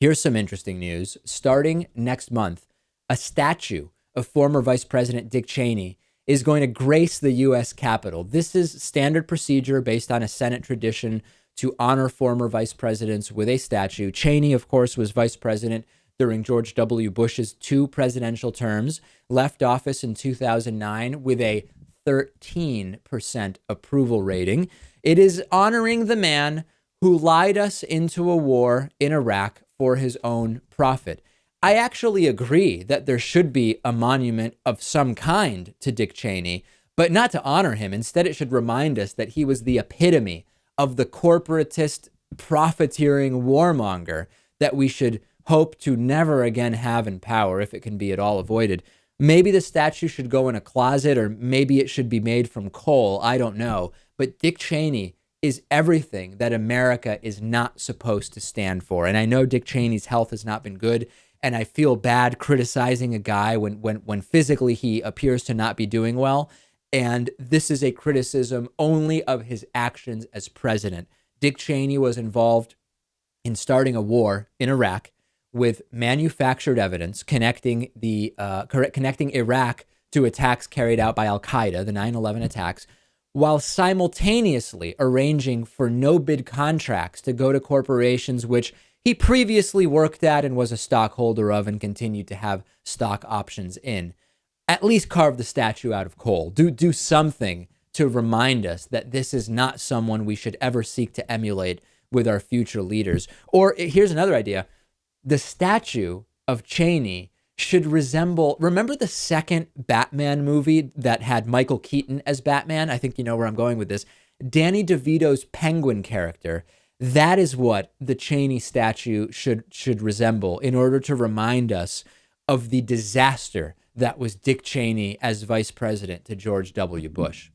Here's some interesting news. Starting next month, a statue of former Vice President Dick Cheney is going to grace the U.S. Capitol. This is standard procedure based on a Senate tradition to honor former vice presidents with a statue. Cheney, of course, was vice president during George W. Bush's 2 presidential terms, left office in 2009 with a 13% approval rating. It is honoring the man who lied us into a war in Iraq for his own profit. I actually agree that there should be a monument of some kind to Dick Cheney, but not to honor him. Instead, it should remind us that he was the epitome of the corporatist profiteering warmonger that we should hope to never again have in power if it can be at all avoided. Maybe the statue should go in a closet, or maybe it should be made from coal. I don't know. But Dick Cheney is everything that America is not supposed to stand for. And I know Dick Cheney's health has not been good, and I feel bad criticizing a guy when physically he appears to not be doing well. And this is a criticism only of his actions as president. Dick Cheney was involved in starting a war in Iraq with manufactured evidence connecting Iraq to attacks carried out by Al-Qaeda, the 9/11 attacks, while simultaneously arranging for no-bid contracts to go to corporations which he previously worked at and was a stockholder of and continued to have stock options in. At least carve the statue out of coal. Do something to remind us that this is not someone we should ever seek to emulate with our future leaders. Or here's another idea. The statue of Cheney should resemble, remember the second Batman movie that had Michael Keaton as Batman? I think you know where I'm going with this. Danny DeVito's Penguin character. That is what the Cheney statue should resemble in order to remind us of the disaster that was Dick Cheney as vice president to George W. Bush.